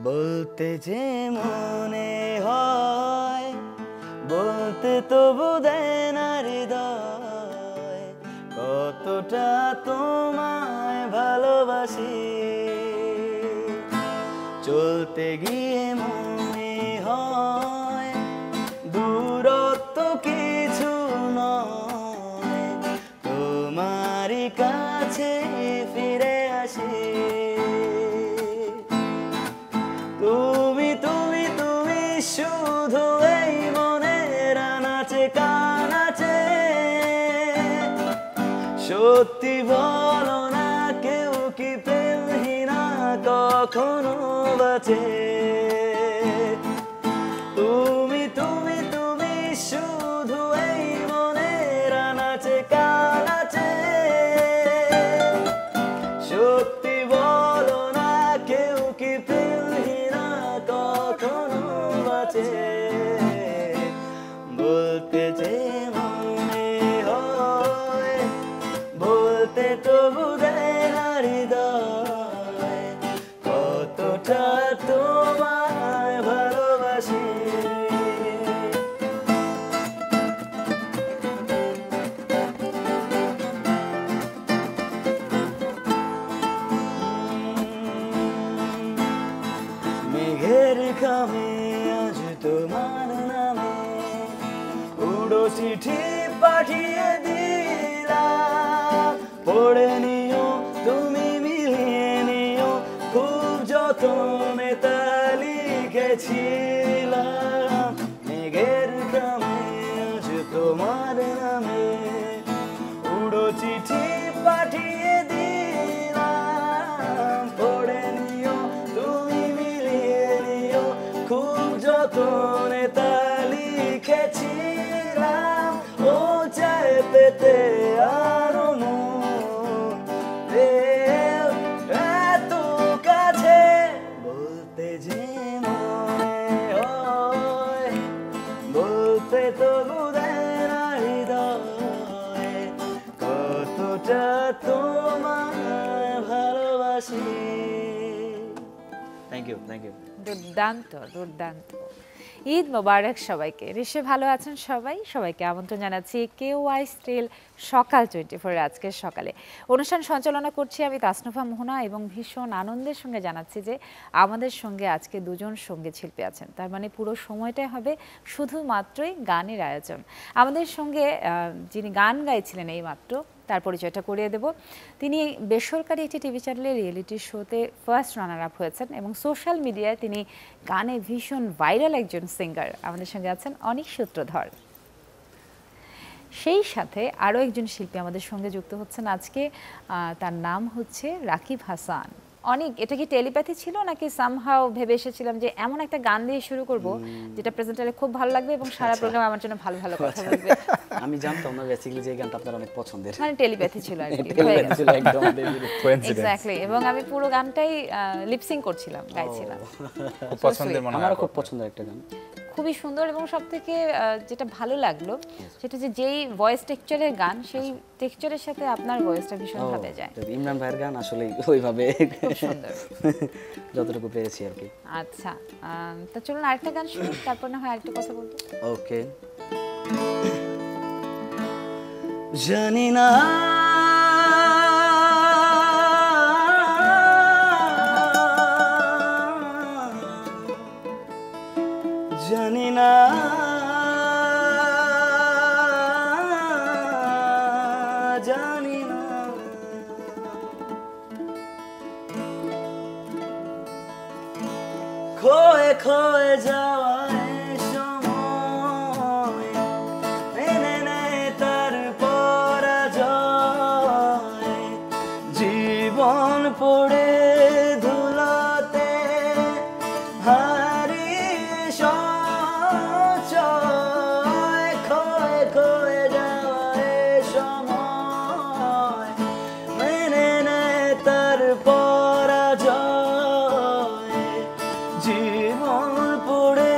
বলতে যে মনে হয় বলতে তবু দেয় না হৃদয়, কতটা তোমায় ভালোবাসি। চলতে গিয়ে মনে হয় দূরত্ব কিছু নয়, তোমারই কাছে ফিরে আসি। তুমি তুমি তুমি শুধু এই মনের আনাচে কানাচে, সত্যি বলো না কেউ কি প্রেমহীনা কখনো বাঁচে। তুমি তুমি তুমি শুধু এই মনের আনাচে কানাচে, সত্যি বলো না কেউ কি প্রেমহীনা কখনো বাঁচে। বলতে যে মনে হয় বলতে তবু দেয় না হৃদয়, কতটা তোমায় ভালোবাসি। মেঘের খামে আজ তোমার নামে উড়ো চিঠি পাঠিয়ে দিলাম, পড়ে নিও তুমি মিলিয়ে নিও, খুব যতনে তা লিখেছিলাম। মেঘের খামে আজ তোমার নামে উড়ো চিঠি পাঠিয়ে দিলাম, পড়ে নিও তুমি মিলিয়ে নিও, খুব যতনে তা লিখেছিলাম। ও চায় পেতে আরো মন এত কাছে, বলতে যে মনে হয় বলতে তবু দেয় না হৃদয়, কতটা তোমায় ভালোবাসি। Thank you thank you. দুর্দান্ত দুর্দান্ত। ঈদ মোবারক সবাইকে। নিশ্চয়ই ভালো আছেন সবাই। সবাইকে আমন্ত্রণ জানাচ্ছি KY স্টিল সকাল 24 আজকের সকালে। অনুষ্ঠান সঞ্চালনা করছি আমি তাসনুফা মোহনা এবং ভীষণ আনন্দের সঙ্গে জানাচ্ছি যে আমাদের সঙ্গে আজকে দুজন সঙ্গীত শিল্পী আছেন। তার মানে পুরো সময়টাই হবে শুধুমাত্রই গানের আয়োজন। আমাদের সঙ্গে যিনি গান গাইছিলেন এইমাত্র তার পরিচয়টা করিয়ে দেব। তিনি বেসরকারি একটি টিভি চ্যানেলের রিয়েলিটি শোতে ফার্স্ট রানার আপ হয়েছেন এবং সোশ্যাল মিডিয়ায় তিনি গানে ভীষণ ভাইরাল একজন সিঙ্গার। আমাদের সঙ্গে আছেন অনিক সূত্রধর। সেই সাথে আরও একজন শিল্পী আমাদের সঙ্গে যুক্ত হচ্ছেন আজকে, তার নাম হচ্ছে রাকিব হাসান। অনেক, এটা কি টেলিপ্যাথি ছিল নাকি সামহাও ভেবে এসেছিলাম যে এমন একটা গান দিয়ে শুরু করব যেটা প্রেজেন্টারে খুব ভালো লাগবে এবং সারা প্রোগ্রাম আমার জন্য ভালো ভালো কথা বলবে? আমি জানতাম না বেসিক্যালি যে গানটা আপনার অনেক পছন্দের, মানে টেলিপ্যাথি ছিল আর কি, টেলিপ্যাথি ছিল একদম কোইন্সিডেন্স। এক্স্যাক্টলি। এবং আমি পুরো গানটাই লিপসিং করছিলাম, গাইছিলাম। খুব পছন্দের মনে হয়, আমারও খুব পছন্দের একটা গান, খুবই সুন্দর। এবং সবথেকে যেটা ভালো লাগলো সেটা যে যেই ভয়েস টেক্সচারের গান সেই টেক্সচারের সাথে আপনার ভয়েসটা ভীষণ ভাবে যায়। ইমরান ভাইয়ের গান আসলে ওইভাবে খুব সুন্দর যতটুকু পেরেছি আর কি। আচ্ছা, তো চলুন আরেকটা গান শুনি, তারপর না হয় আরেকটা কথা বলবো। ওকে। জানি না জানি না জানি না খোয়ে খোয়ে যাওয়া সময় মেনে নেয় তার পরাজয়, জীবন পড়ে ধুলাতে হারিয়ে সঞ্চয়, খোয়ে খোয়ে যাওয়া সময় মেনে নেয় তার পরাজয়, জীবন পড়ে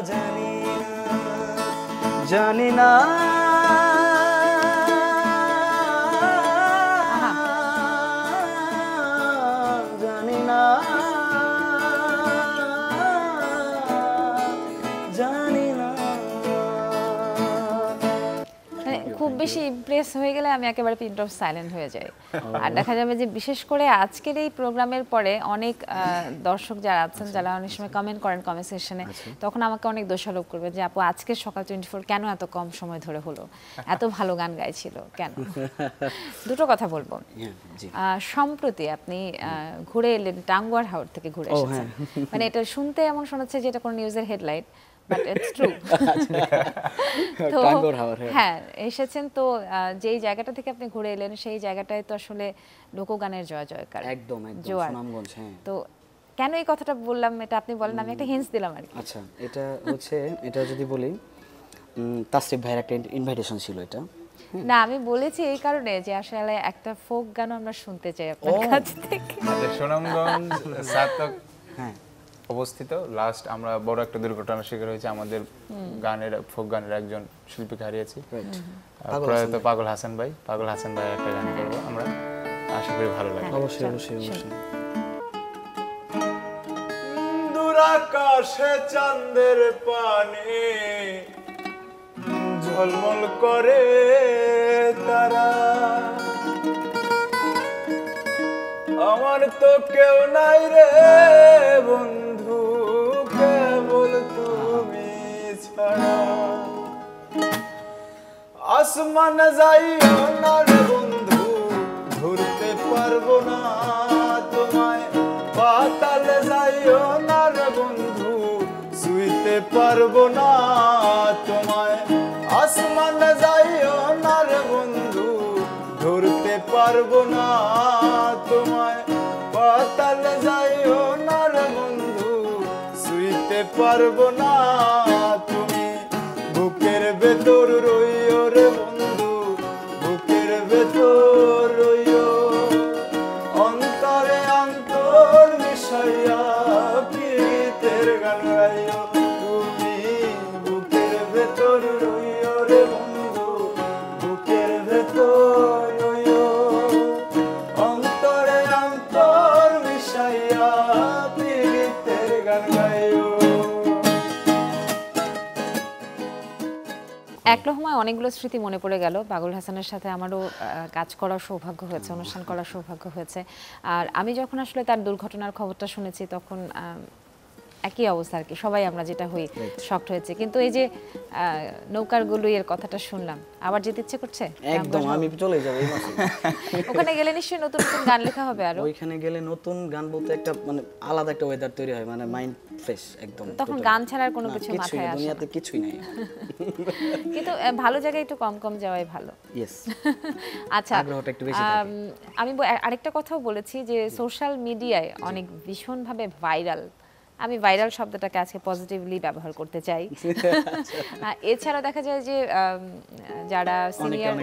জানি না, জানি না জানি না জানি না। মানে খুব বেশি ইমপ্রেস হয়ে গেলে আমি একেবারে পিন ড্রপ সাইলেন্ট হয়ে যাই। আর দেখা যাবে যে বিশেষ করে আজকের এই প্রোগ্রামের পরে অনেক দর্শক যারা আছেন যারা অনেক সময় কমেন্ট করেন কমেন্ট সেকশনে, তখন আমাকে অনেক দোষারোপ করবে যে আপু আজকের সকাল 24 কেন এত কম সময় ধরে হলো, এত ভালো গান গাইছিল কেন। দুটো কথা বলবো, সম্প্রতি আপনি ঘুরে এলেন টাঙ্গুয়ার হাওর থেকে ঘুরে এসেছেন, মানে এটা শুনতে এমন শোনাচ্ছে যে এটা কোনো নিউজের হেডলাইন, বাট ইটস ট্রু। তো হ্যাঁ এসেছেন, তো যেই জায়গাটা থেকে আপনি ঘুরে এলেন সেই জায়গাটায় তো আসলে লোকগানের জয় জয়কার, একদম একদম জোয়ার। সুনামগঞ্জ। হ্যাঁ, তো কেন এই কথাটা বললাম এটা আপনি বলেন, আমি একটা হিন্টস দিলাম আর কি। আচ্ছা, এটা হচ্ছে, এটা যদি বলি তাসরিফ ভাইয়ের একটা ইনভাইটেশন ছিল এটা। না আমি বলেছি এই কারণে যে আসলে একটা ফোক গান আমরা শুনতে চাই আপনার কাছ থেকে। সুনামগঞ্জ সাতক হ্যাঁ অবস্থিত। লাস্ট আমরা বড় একটা দুর্ঘটনার শিকার হয়েছে, আমাদের গানের ফোক গানের একজন শিল্পীকে হারিয়েছি, প্রয়াত পাগল হাসান ভাই। পাগল হাসান ভাইয়ের একটা গান করবো আমরা, আশা করি ভালো লাগবে। অবশ্যই অবশ্যই অবশ্যই। দূরাকাশে চাঁদের পানে ঝলমল করে তারা, আমার তো কেউ নাই রে বন্ধু, কেবল তুমি ছাড়া। আসমান যাইও না রে বন্ধু, ঘুরতে পারবো না তোমায়। পাতাল যাইও না রে বন্ধু, শুইতে পারবো না তোমায়। আসমান যাইও না রে বন্ধু, ধরতে পারবো না তোমায়। পাতাল যাইও না রে বন্ধু, শুইতে পারবো না তুমি। বুকের ভেতর রইও রে বন্ধু, বুকের ভেতর রইও। অন্তরে অন্তর মিশাইয়া প্রীতের গান গাইও তুমি। বুকের ভেতর রইও রে বন্ধু, বুকের ভেতর রইও। অন্তরে অন্তর মিশাইয়া প্রীতের গান গাইও। এক রকমের অনেকগুলো স্মৃতি মনে পড়ে গেল। পাগল হাসানের সাথে আমারও কাজ করার সৌভাগ্য হয়েছে, অনুষ্ঠান করার সৌভাগ্য হয়েছে। আর আমি যখন আসলে তার দুর্ঘটনার খবরটা শুনেছি তখন একই অবস্থা আর কি, সবাই আমরা যেটা হই শকড হয়েছে। কিন্তু এই যে নৌকার গুলুইয়ের কথাটা শুনলাম, আবার যেতে ইচ্ছে করছে। একদম, আমি চলে যাব এই মাসে। ওখানে গেলে নিশ্চয়ই নতুন নতুন গান লেখা হবে আরো। ওইখানে গেলে নতুন গান বলতে একটা মানে আলাদা একটা ওয়েদার তৈরি হয়, মানে মাইন্ড ফ্রেশ একদম। তখন গান ছাড়ার কোনো কিছু মাথায় আসে না, দুনিয়াতে কিছুই নাই। কিন্তু ভালো জায়গায় একটু কম কম যাওয়াই ভালো। ইয়েস। আচ্ছা, আগ্রহটা একটু বেশি থাকে। আমি আরেকটা কথাও বলেছি যে সোশ্যাল মিডিয়ায় অনেক ভীষণভাবে ভাইরাল, আমি ভাইরাল শব্দটাকে আজকে পজিটিভলি ব্যবহার করতে চাই। এছাড়া দেখা যায় যে যারা সিনিয়র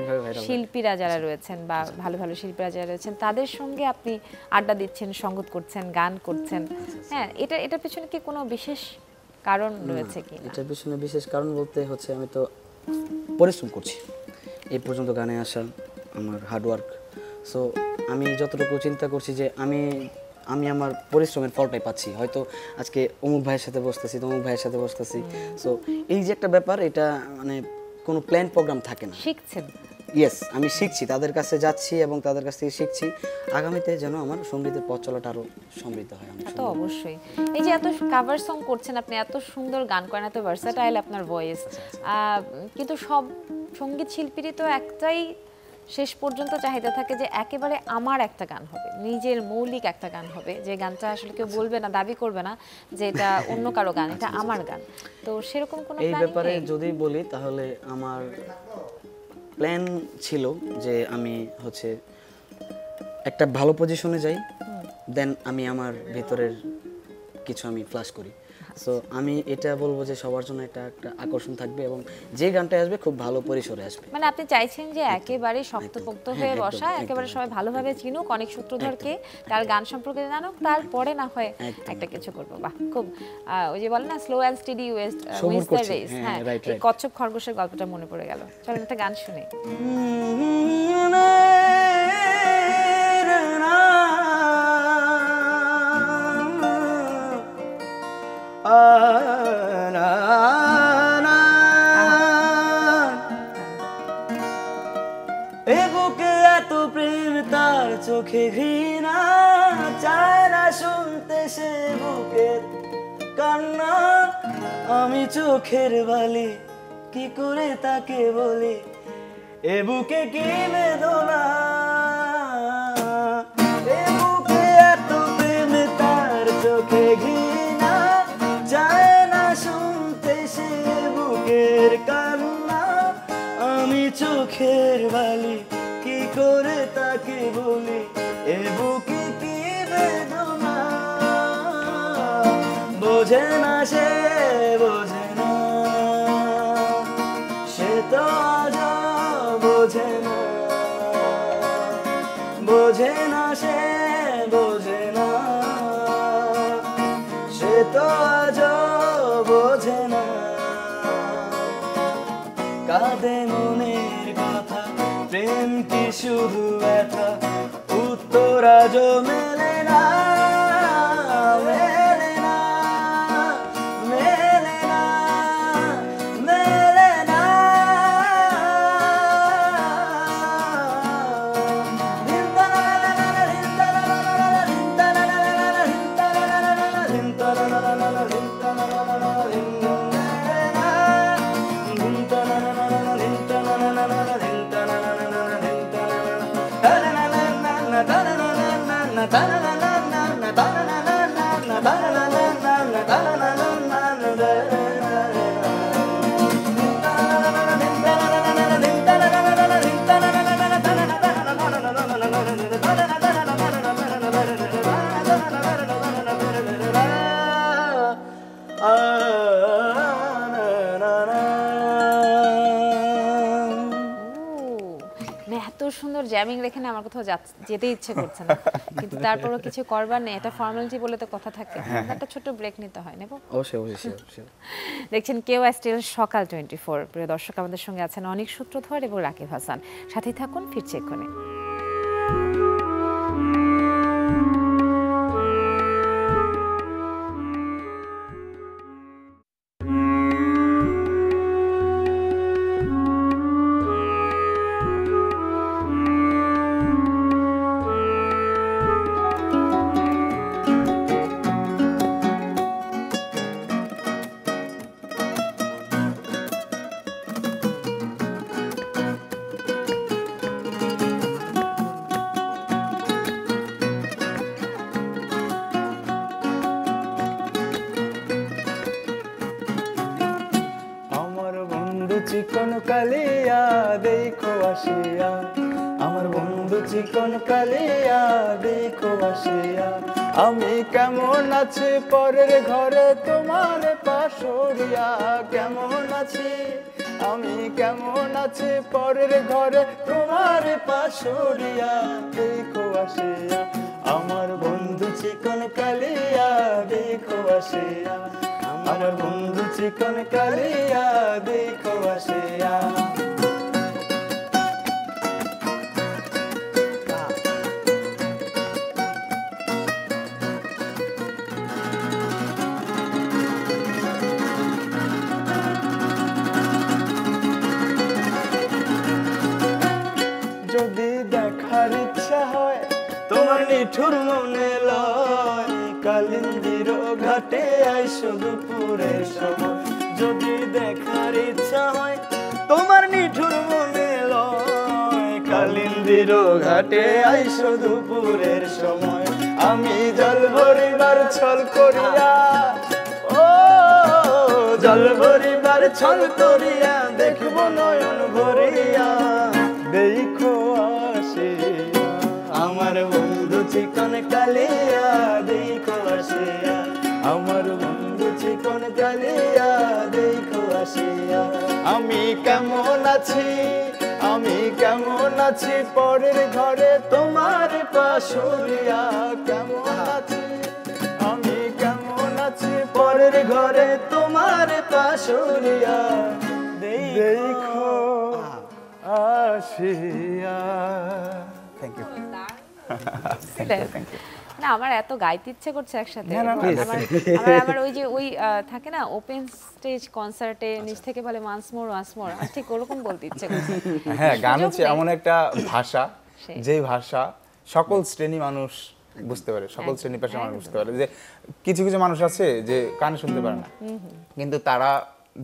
শিল্পীরা যারা রয়েছেন বা ভালো ভালো শিল্পীরা যারা রয়েছেন তাদের সঙ্গে আপনি আড্ডা দিচ্ছেন, সঙ্গত করছেন, গান করছেন। হ্যাঁ, এটার পেছনে কি কোনো বিশেষ কারণ রয়েছে কি? এটার পিছনে বিশেষ কারণ বলতে হচ্ছে আমি তো পরিশ্রম করছি এই পর্যন্ত গানে আসা, আমার হার্ডওয়ার্ক। সো আমি যতটুকু চিন্তা করছি যে আমি আমার পরিশ্রমের ফলটাই পাচ্ছি। হয়তো আজকে অমুক ভাইয়ের সাথে বসতেছি, তমুক ভাইয়ের সাথে বসতেছি। সো এই যে একটা ব্যাপার, এটা মানে কোনো প্ল্যান প্রোগ্রাম থাকে না। শিখছেন? ইয়েস, আমি শিখছি, তাদের কাছে যাচ্ছি এবং তাদের কাছ থেকে শিখছি। আগামীতে যেন আমার সঙ্গীতের পথ চলাটা আরও সমৃদ্ধ হয়। তো অবশ্যই এই যে এত কাভার সং করছেন আপনি, এত সুন্দর গান করেন, এত ভার্সাটাইল আপনার ভয়েস, কিন্তু সব সঙ্গীত শিল্পীরই তো একটাই শেষ পর্যন্ত চাহিদা থাকে যে একেবারে আমার একটা গান হবে, নিজের মৌলিক একটা গান হবে, যে গানটা আসলে কেউ বলবে না, দাবি করবে না যে এটা অন্য কারো গান, এটা আমার গান। তো সেরকম কোনো এই ব্যাপারে যদি বলি তাহলে আমার প্ল্যান ছিল যে আমি হচ্ছে একটা ভালো পজিশনে যাই, দেন আমি আমার ভেতরের কিছু আমি ফ্ল্যাশ করি। সো আমি এটা বলবো যে সবার জন্য এটা একটা আকর্ষণ থাকবে এবং যে গানটা আসবে খুব ভালো পরিসরে আসবে। মানে আপনি চাইছেন যে একেবারে শক্তপোক্ত হয়ে বসা, একেবারে সবাই ভালোভাবে চিনুক, অনেক সূত্রধরকে তার গান সম্পর্কে জানুক, তারপরে না হয় একটা কিছু করবো। বাহ, খুব ওই যে বলে না slow and steady wins the race. হ্যাঁ, এই কচ্ছপ খরগোশের গল্পটা মনে পড়ে গেল। চলেন একটা গান শুনি। এ বুকে এত প্রেম তার চোখে ঘৃণা, চায় না শুনতে সে বুকের কান্না। আমি চোখের বালি কি করে তাকে বলি, এ বুকে কি বেদনা। এ বুকে এত প্রেম তার চোখে ঘৃণা, চায় না শুনতে সে বুকের কান্না। আমি চোখের বালি কি করে তাকে বলি, এ বুকে কি বেদনা। বোঝে না সে, বোঝে না সে তো আজ বোঝে না, বোঝে না সে, বোঝে না সে তো আজ বোঝে না। কাঁদে মনের কথা, প্রেম কি শুধু ব্যথা, উত্তর আজ মেলে না, মেলে না, মেলে না, মেলে না। এত সুন্দর জ্যামিং রেখে না আমার কোথাও যেতে ইচ্ছে করছে না, কিন্তু তারপরও কিছু করবার নেই, এটা ফর্মালিটি বলে তো কথা থাকে। একটা ছোট ব্রেক নিতে হয়, নেব? অবশ্যই অবশ্যই। দেখছেন কেওআই স্টিল সকাল 24। প্রিয় দর্শক, আমাদের সঙ্গে আছেন অনেক সূত্রধর এবং রাকিব হাসান। সাথেই থাকুন, ফিরছে এক্ষুনি। চিকন কালিয়া দেখো আসিয়া, আমার বন্ধু চিকন কালিয়া দেখো আসিয়া। আমি কেমন আছি পরের ঘরে তোমার পাশরিয়া, কেমন আছি আমি কেমন আছি পরের ঘরে তোমার পাশরিয়া দেখো আসিয়া। আমার বন্ধু চিকন কালিয়া দেখো আসিয়া, আমার বন্ধু চিকন কালিয়া দেখো আসিয়া। যদি দেখার ইচ্ছা হয় তোমার নিঠুর মনে লয়, কালিন্দির ঘাটে আইসো দুপুরের সময়। যদি দেখার ইচ্ছা হয় তোমার নিঠুর মনে লয়, কালিন্দির ঘাটে আইসো দুপুরের সময়। আমি জল ভরিবার ছল করিয়া, ও জল ভরিবার ছল করিয়া দেখবো নয়ন ভরিয়া দেখো আসিয়া। আমার বন্ধু চিকন কালিয়া দেখো আসিয়া, আমার বন্ধু চিকন কালিয়া দেখো আসিয়া আমি কেমন আছি পরের ঘরে তোমার পাশুরিয়া কেমন আছি আমি কেমন আছি পরের ঘরে তোমার পাশুরিয়া দেখো আসিয়া থ্যাংক ইউ না আমার এত গাইতে ইচ্ছে করছে একসাথে না, না, আমার ওই যে ওই থাকে না ওপেন স্টেজ কনসার্টে নিচ থেকে বলে ওয়ান্স মোর ঠিক ওরকম বলতে ইচ্ছে করছে হ্যাঁ গান হচ্ছে সুযোগ নেই। এমন একটা ভাষা সেই। যে ভাষা সকল শ্রেণী মানুষ বুঝতে পারে সকল শ্রেণী পেশার মানুষ বুঝতে পারে যে কিছু কিছু মানুষ আছে যে গান শুনতে পারে না কিন্তু তারা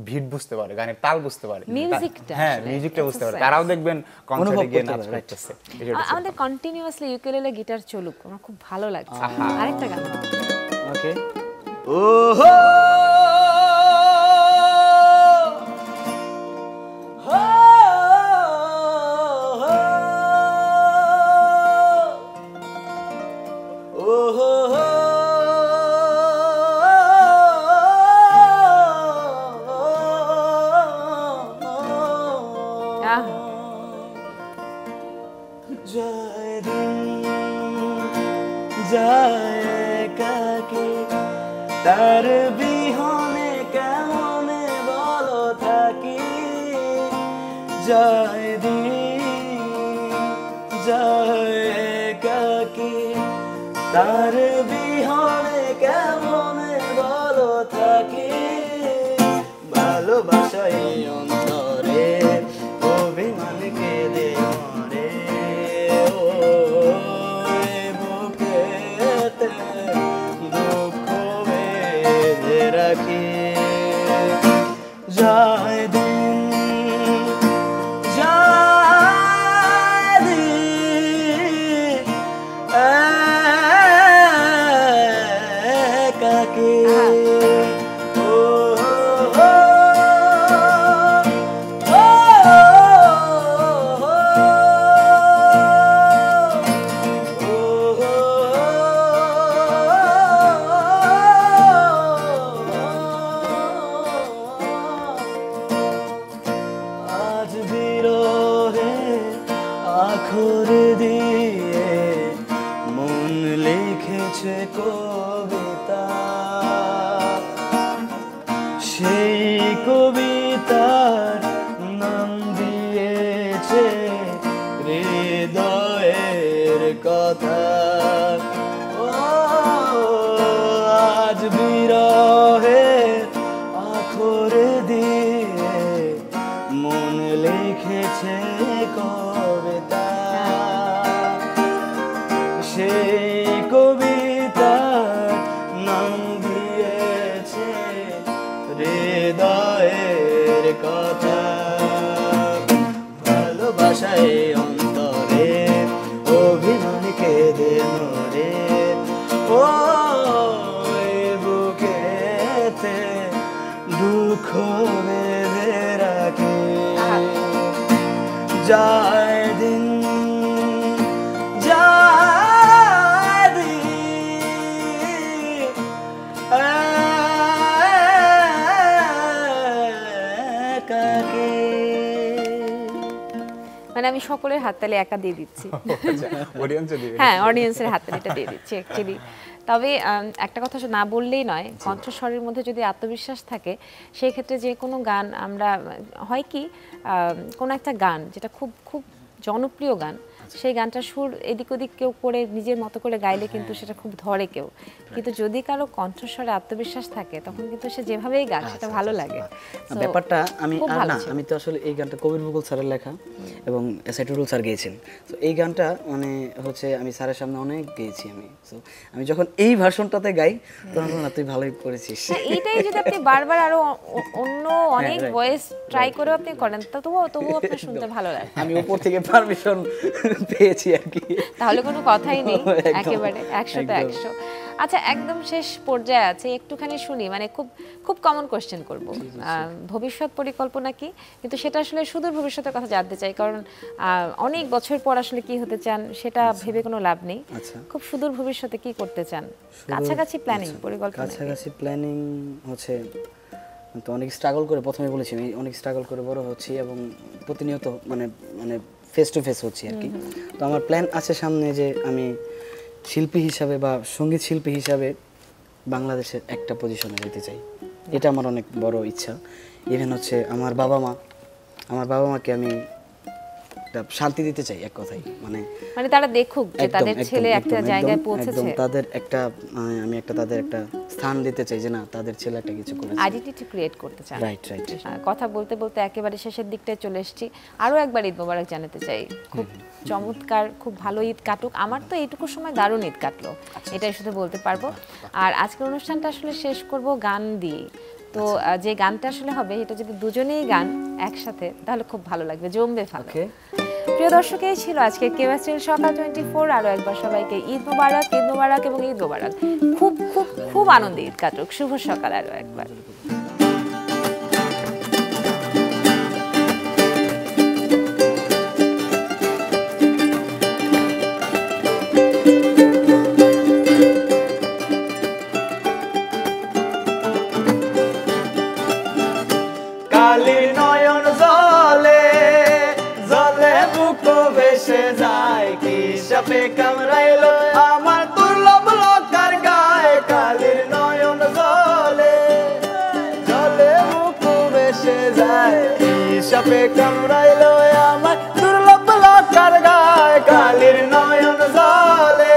ভিট বুঝতে পারে গানের তাল বুঝতে পারে মিউজিকটা হ্যাঁ আসলে, মিউজিকটা it's বুঝতে a পারে science. তারাও দেখবেন কনসার্টে গিয়ে করতে নাচ পারে, right. করতেছে এটা হচ্ছে আমাদের কন্টিনিউয়াসলি ইউকেলেলে গিটার চলুক আমার খুব ভালো লাগছে আরেকটা গান ওকে ওহো আহ, যায় দিন যায় একাকী তার বিহনে কেমনে বলো থাকি যায় দিন যায় একাকী তার বিহনে কেমনে বলো থাকি ভালোবাসায় অন্তরে অভিমান কেঁদে মরে ও বুকেতে দুঃখ বেঁধে রাখি যায় দিন যায় দিন একাকী আজ বিরহে আখর দিয়ে মন লিখেছে কবিতা সেই কবিতার নাম দিয়েছে হৃদয়ের কথা ও আজ বিরহে আখর দিয়ে মন লিখেছে কবিতা সেই কবিতার নাম দিয়েছে হৃদয়ের কথা ভালোবাসায় অন্তরে অভিমান কেঁদে মরে ও বুকেতে দুঃখ বেঁধে রাখে যায় দিন যায় দিন একাকী মানে আমি সকলের হাততালি একা দিয়ে দিচ্ছি অডিয়েন্সে দিবে হ্যাঁ অডিয়েন্সের হাততালিটা দিয়ে দিচ্ছি অ্যাকচুয়ালি তবে একটা কথা না বললেই নয় কণ্ঠস্বরের মধ্যে যদি আত্মবিশ্বাস থাকে সেই ক্ষেত্রে যে কোনো গান আমরা হয় কি কোনো একটা গান যেটা খুব খুব জনপ্রিয় গান সেই গানটার সুর এদিক ওদিক কেউ করে নিজের মতো করে গাইলে কিন্তু সেটা খুব ধরে কেউ কিন্তু যদি কারো কণ্ঠস্বরে আত্মবিশ্বাস থাকে তখন কিন্তু সে যেভাবেই গান সেটা ভালো লাগে So, ব্যাপারটা আমি খুব আর ভালো না ছিল। আমি তো আসলে এই গানটা কবির বকুল স্যারের লেখা এবং এসআইটুরুল স্যার গেয়েছেন তো এই গানটা মানে হচ্ছে আমি স্যারের সামনে অনেক গেয়েছি আমি তো আমি যখন এই ভার্সনটাতে গাই তখন না তুই ভালোই করেছিস হ্যাঁ, এইটাই যদি আপনি বারবার আরো অন্য অনেক right. ভয়েস ট্রাই করেও আপনি করেন তবুও আপনার শুনতে ভালো লাগে আমি উপর থেকে পারমিশন পেয়েছি আর কি। তাহলে কোনো কথাই নেই, একদম, একেবারে 100তে 100। আচ্ছা, একদম শেষ পর্যায়ে আছে, একটুখানি শুনি, মানে খুব খুব কমন কোশ্চেন করব। ভবিষ্যৎ পরিকল্পনা কি, কিন্তু সেটা আসলে সুদূর ভবিষ্যতের কথা জানতে চাই, কারণ অনেক বছর পর আসলে কি হতে চান সেটা ভেবে কোনো লাভ নেই। খুব সুদূর ভবিষ্যতে কি করতে চান, কাছাকাছি প্ল্যানিং পরিকল্পনা? কাছাকাছি প্ল্যানিং হচ্ছে, তো অনেক স্ট্রাগল করে, প্রথমে বলেছি আমি অনেক স্ট্রাগল করে বড় হচ্ছি এবং প্রতিনিয়ত মানে মানে ফেস টু ফেস হচ্ছি আর কি। তো আমার প্ল্যান আছে সামনে যে আমি শিল্পী হিসাবে বা সঙ্গীত শিল্পী হিসাবে বাংলাদেশের একটা পজিশনে যেতে চাই। এটা আমার অনেক বড় ইচ্ছা। ইভেন হচ্ছে আমার বাবা মাকে আমি একটা শান্তি দিতে চাই, এক কথাই। মানে তারা দেখুক যে তাদের ছেলে একটা জায়গায় পৌঁছেছে, তাদের একটা আমি একটা তাদের একটা স্থান দিতে চাই যে না, তাদের ছেলে একটা কিছু করেছে, আইডেন্টিটি ক্রিয়েট করতে চান। রাইট। কথা বলতে বলতে একেবারে শেষের দিকটায় চলে এসেছি। আরো একবার ঈদ মোবারক জানাতে চাই। খুব চমৎকার, খুব ভালো ঈদ কাটুক। আমার তো এইটুকু সময় দারুণ ঈদ কাটলো, এটাই শুধু বলতে পারবো। আর আজকের অনুষ্ঠানটা আসলে শেষ করব গান দিয়ে। তো যে গানটা আসলে হবে, এটা যদি দুজনেই গান একসাথে, তাহলে খুব ভালো লাগবে, জমবে ভালো। প্রিয় দর্শক, এই ছিল আজকে কেওয়াইসি সকাল 24। আরো একবার সবাইকে ঈদ মোবারক, ঈদ মোবারক এবং ঈদ মোবারক। খুব খুব খুব আনন্দে ঈদ কাটুক। শুভ সকাল আরো একবার। কালির নয়ন জলে জলে বুক ভেসে যায়, কি সাপে কামড়াইলো আমার দুর্লভ লতার গায়ে। কালির নয়ন জলে জলে বুক ভেসে যায়, কি সাপে কামড়াইলো আমার দুর্লভ লতার গায়ে। কালির নয়ন জলে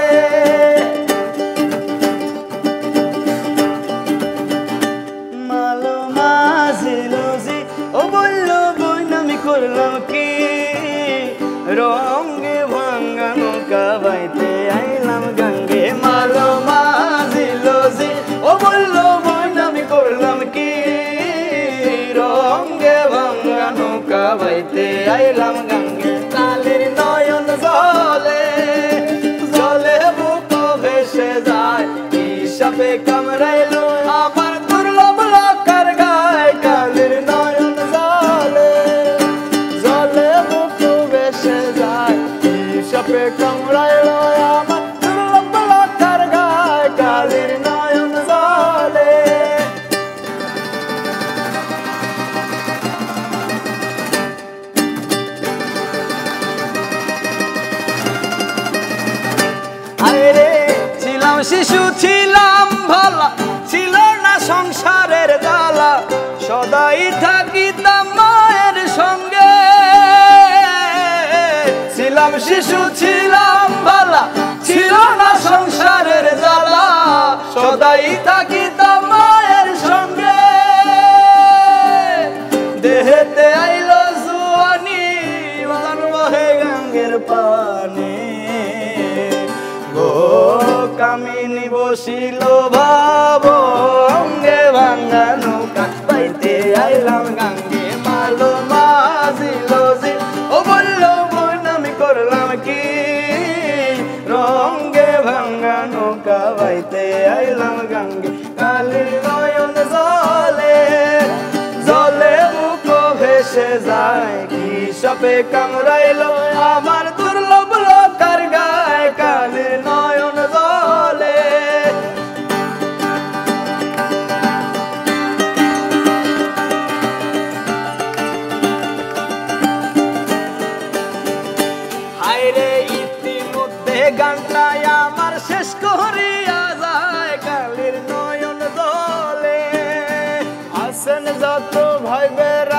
মালো মাঝিলুজি ও বললো বোন আমি করলাম কি, রঙে ভাঙ্গা নৌকা বাইতে আইলাম গাঙ্গে। মালো মাঝিলুজি ও বললো বোন আমি করলাম কি, রঙে ভাঙ্গা নৌকা বাইতে আইলাম গাঙ্গে। কালের নয়ন জলে জলে বুক ভেসে যায়, কি সাপে কামড়াইলো আমার দুর্লভ লতার গায়ে। কালের নয়ন জলে জলে বুক ভেসে যায়, কি সাপে কামড়াইলো আমার দুর্লভ লতার গায়ে। কালের নয়ন জলে আরে ছিলাম শিশু ছিলাম ভালা, ছিল না সংসারের জ্বালা, সদাই থাকিতাম মায়ের সঙ্গে। ছিলাম শিশু ছিলাম ভালা, ছিল না সংসারের জ্বালা, সদাই থাকিতাম মায়ের সঙ্গে। দেহেতে আইলো জুয়ানি বাজান বহে গাঙ্গের পানি, গো কামিনী বসিল ভাব অঙ্গে ভাঙ্গা নৌকা পাইতে আইলাম গাঙ্গে। মালো মাঝিল ও বললো বোন আমি করলাম কি, রঙ্গে ভাঙ্গা নৌকা পাইতে আইলাম গাঙ্গে। কালির নয়ন জলে জলে বুক ভেসে যায়, কি সাপে কামড়াইলো আমার দুর্লভ লতার গায়ে। কালির নয়ন জলে হায়রে ইতিমধ্যে গানটাই আমার শেষ করিয়া যায়। কালির নয়ন জলে আসেন যত ভাইবেরা